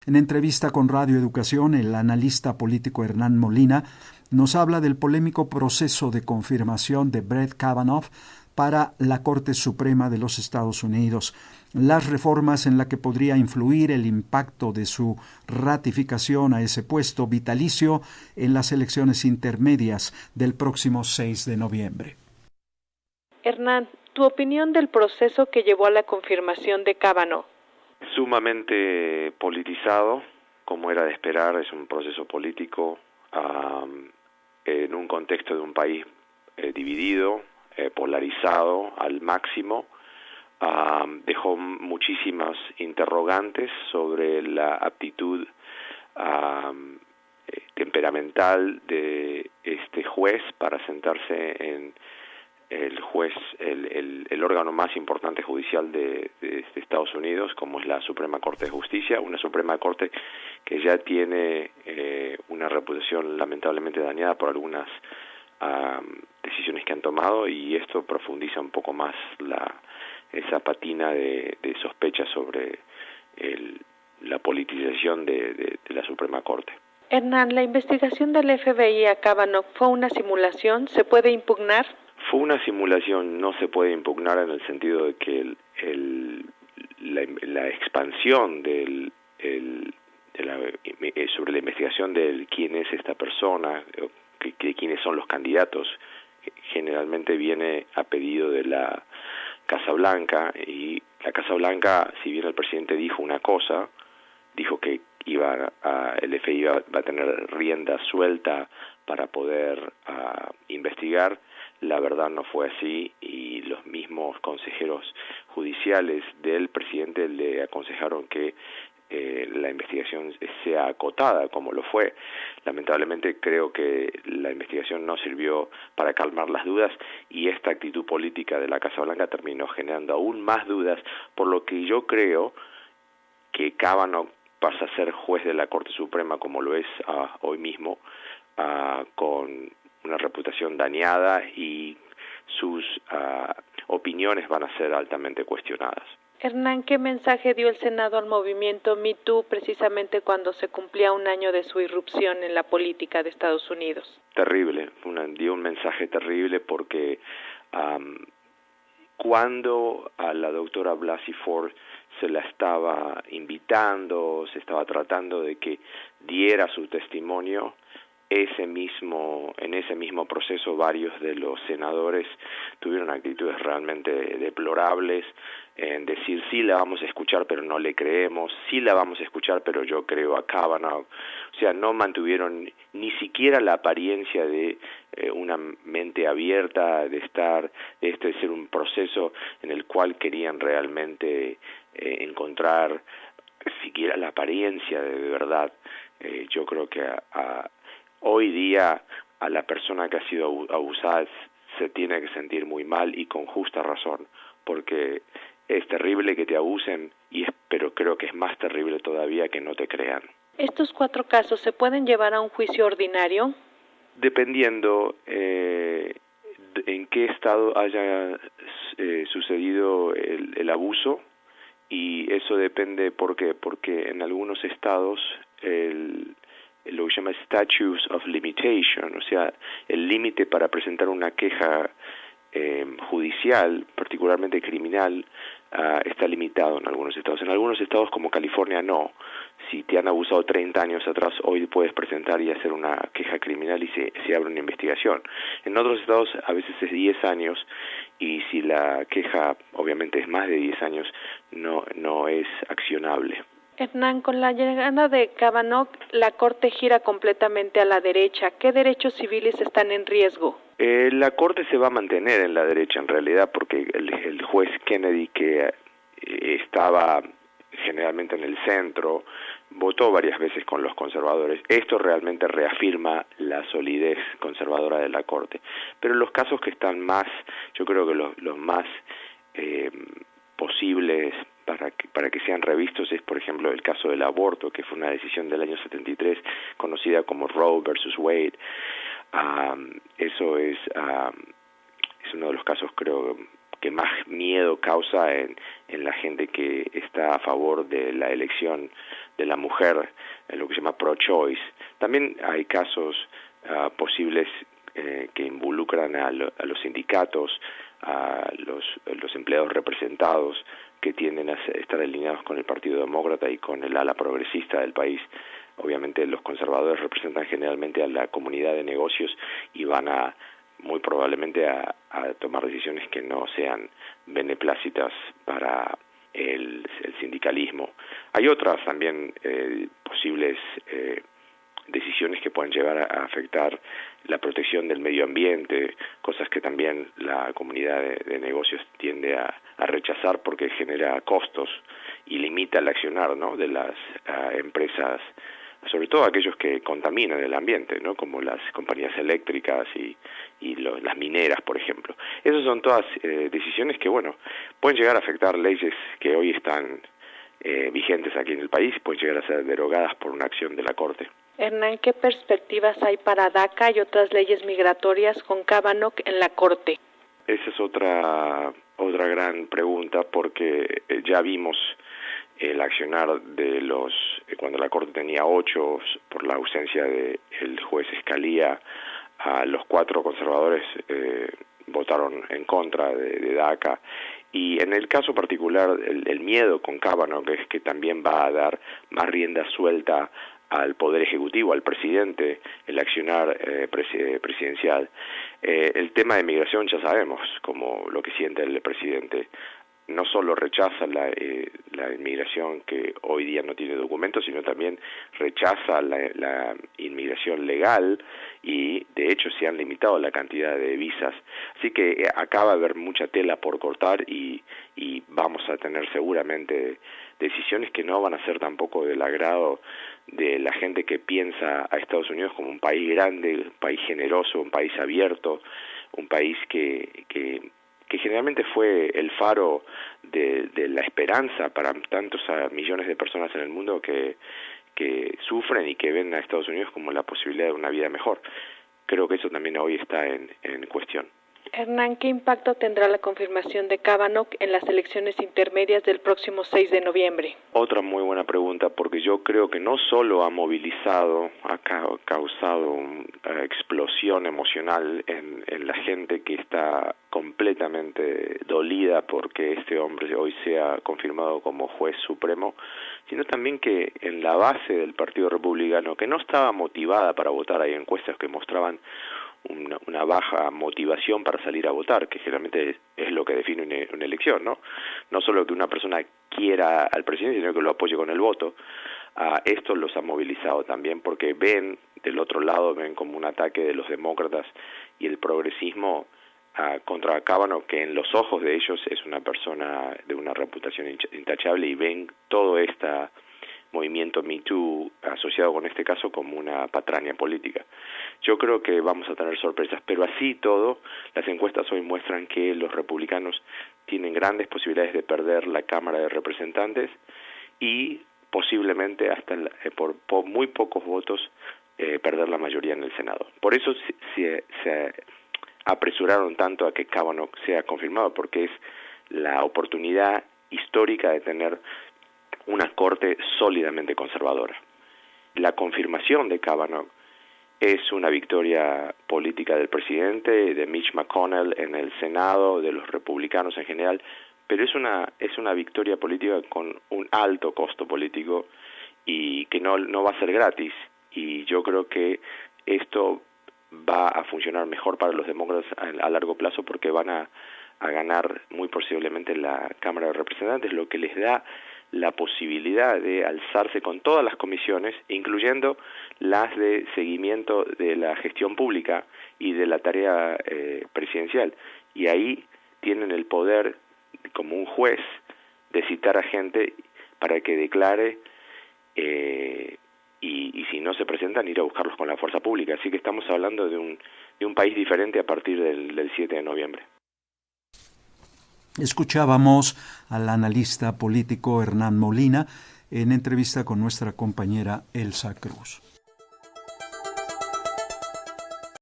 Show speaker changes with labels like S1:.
S1: En entrevista con Radio Educación, el analista político Hernán Molina nos habla del polémico proceso de confirmación de Brett Kavanaugh para la Corte Suprema de los Estados Unidos, las reformas en las que podría influir el impacto de su ratificación a ese puesto vitalicio en las elecciones intermedias del próximo 6 de noviembre.
S2: Hernán, tu opinión del proceso que llevó a la confirmación de Kavanaugh.
S3: Sumamente politizado, como era de esperar. Es un proceso político en un contexto de un país dividido, polarizado al máximo. Dejó muchísimas interrogantes sobre la aptitud temperamental de este juez para sentarse en el órgano más importante judicial de Estados Unidos, como es la Suprema Corte de Justicia, una Suprema Corte que ya tiene una reputación lamentablemente dañada por algunas decisiones que han tomado, y esto profundiza un poco más esa patina de sospecha sobre la politización de la Suprema Corte.
S2: Hernán, ¿la investigación del FBI a Kavanaugh fue una simulación? ¿Se puede impugnar?
S3: Fue una simulación, no se puede impugnar en el sentido de que la expansión sobre la investigación de quién es esta persona, de quiénes son los candidatos, generalmente viene a pedido de la Casa Blanca, y la Casa Blanca, si bien el presidente dijo una cosa, dijo que el FBI va a tener rienda suelta para poder investigar. La verdad no fue así, y los mismos consejeros judiciales del presidente le aconsejaron que la investigación sea acotada, como lo fue. Lamentablemente creo que la investigación no sirvió para calmar las dudas, y esta actitud política de la Casa Blanca terminó generando aún más dudas, por lo que yo creo que Kavanaugh pasa a ser juez de la Corte Suprema, como lo es hoy mismo, con una reputación dañada, y sus opiniones van a ser altamente cuestionadas.
S2: Hernán, ¿qué mensaje dio el Senado al movimiento Me Too precisamente cuando se cumplía un año de su irrupción en la política de Estados Unidos?
S3: Terrible, dio un mensaje terrible, porque cuando a la doctora Blasey Ford se la estaba invitando, se estaba tratando de que diera su testimonio, en ese mismo proceso varios de los senadores tuvieron actitudes realmente deplorables, en decir sí la vamos a escuchar pero no le creemos, sí la vamos a escuchar pero yo creo a Kavanaugh. O sea, no mantuvieron ni siquiera la apariencia de una mente abierta, de ser un proceso en el cual querían realmente encontrar siquiera la apariencia de verdad. Yo creo que hoy día a la persona que ha sido abusada se tiene que sentir muy mal, y con justa razón, porque es terrible que te abusen, pero creo que es más terrible todavía que no te crean.
S2: ¿Estos 4 casos se pueden llevar a un juicio ordinario?
S3: Dependiendo en qué estado haya sucedido el abuso, y eso depende. ¿Por qué? Porque en algunos estados lo que se llama statutes of limitation, o sea, el límite para presentar una queja judicial, particularmente criminal, está limitado en algunos estados. En algunos estados como California no. Si te han abusado 30 años atrás, hoy puedes presentar y hacer una queja criminal y se abre una investigación. En otros estados a veces es 10 años, y si la queja obviamente es más de 10 años, no es accionable.
S2: Hernán, con la llegada de Kavanaugh, la Corte gira completamente a la derecha. ¿Qué derechos civiles están en riesgo?
S3: La Corte se va a mantener en la derecha en realidad, porque el juez Kennedy, que estaba generalmente en el centro, votó varias veces con los conservadores. Esto realmente reafirma la solidez conservadora de la Corte. Pero los casos que están más, yo creo que los más posibles para que sean revistos es, por ejemplo, el caso del aborto, que fue una decisión del año 73, conocida como Roe versus Wade. Eso es uno de los casos, creo, más miedo causa en la gente que está a favor de la elección de la mujer, lo que se llama pro-choice. También hay casos posibles que involucran a los sindicatos, a los empleados representados, que tienden a estar alineados con el Partido Demócrata y con el ala progresista del país. Obviamente los conservadores representan generalmente a la comunidad de negocios y van muy probablemente a tomar decisiones que no sean beneplácitas para el sindicalismo. Hay otras también posibles decisiones que pueden llevar a afectar la protección del medio ambiente, cosas que también la comunidad de negocios tiende a rechazar porque genera costos y limita el accionar, ¿no?, de las empresas, sobre todo aquellos que contaminan el ambiente, ¿no?, como las compañías eléctricas y las mineras, por ejemplo. Esas son todas decisiones que, bueno, pueden llegar a afectar leyes que hoy están vigentes aquí en el país, pueden llegar a ser derogadas por una acción de la Corte.
S2: Hernán, ¿qué perspectivas hay para DACA y otras leyes migratorias con Kavanaugh en la Corte?
S3: Esa es otra gran pregunta, porque ya vimos el accionar de cuando la Corte tenía 8 por la ausencia de el juez Scalia, los 4 conservadores votaron en contra de DACA. Y en el caso particular, el miedo con Kavanaugh es que también va a dar más rienda suelta al Poder Ejecutivo, al presidente, el accionar presidencial. El tema de migración ya sabemos como lo que siente el presidente. No solo rechaza la inmigración que hoy día no tiene documentos, sino también rechaza la inmigración legal y de hecho se han limitado la cantidad de visas. Así que acá va a haber mucha tela por cortar y vamos a tener seguramente decisiones que no van a ser tampoco del agrado de la gente que piensa a Estados Unidos como un país grande, un país generoso, un país abierto, un país que generalmente fue el faro de la esperanza para tantos millones de personas en el mundo que sufren y que ven a Estados Unidos como la posibilidad de una vida mejor. Creo que eso también hoy está en cuestión.
S2: Hernán, ¿qué impacto tendrá la confirmación de Kavanaugh en las elecciones intermedias del próximo 6 de noviembre?
S3: Otra muy buena pregunta, porque yo creo que no solo ha movilizado, ha causado una explosión emocional en la gente que está completamente dolida porque este hombre hoy sea confirmado como juez supremo, sino también que en la base del Partido Republicano, que no estaba motivada para votar, hay encuestas que mostraban una baja motivación para salir a votar, que generalmente es lo que define una elección, ¿no? No solo que una persona quiera al presidente, sino que lo apoye con el voto. Esto los ha movilizado también porque ven, del otro lado, ven como un ataque de los demócratas y el progresismo contra Kavanaugh, que en los ojos de ellos es una persona de una reputación intachable, y ven todo este movimiento Me Too asociado con este caso como una patraña política. Yo creo que vamos a tener sorpresas, pero así todo, las encuestas hoy muestran que los republicanos tienen grandes posibilidades de perder la Cámara de Representantes y posiblemente hasta por muy pocos votos perder la mayoría en el Senado. Por eso se apresuraron tanto a que Kavanaugh sea confirmado, porque es la oportunidad histórica de tener una corte sólidamente conservadora. La confirmación de Kavanaugh es una victoria política del presidente, de Mitch McConnell en el Senado, de los republicanos en general, pero es una victoria política con un alto costo político y que no va a ser gratis. Y yo creo que esto va a funcionar mejor para los demócratas a largo plazo, porque van a ganar muy posiblemente la Cámara de Representantes, lo que les da la posibilidad de alzarse con todas las comisiones, incluyendo las de seguimiento de la gestión pública y de la tarea presidencial. Y ahí tienen el poder, como un juez, de citar a gente para que declare y si no se presentan, ir a buscarlos con la fuerza pública. Así que estamos hablando de un país diferente a partir del 7 de noviembre.
S1: Escuchábamos al analista político Hernán Molina en entrevista con nuestra compañera Elsa Cruz.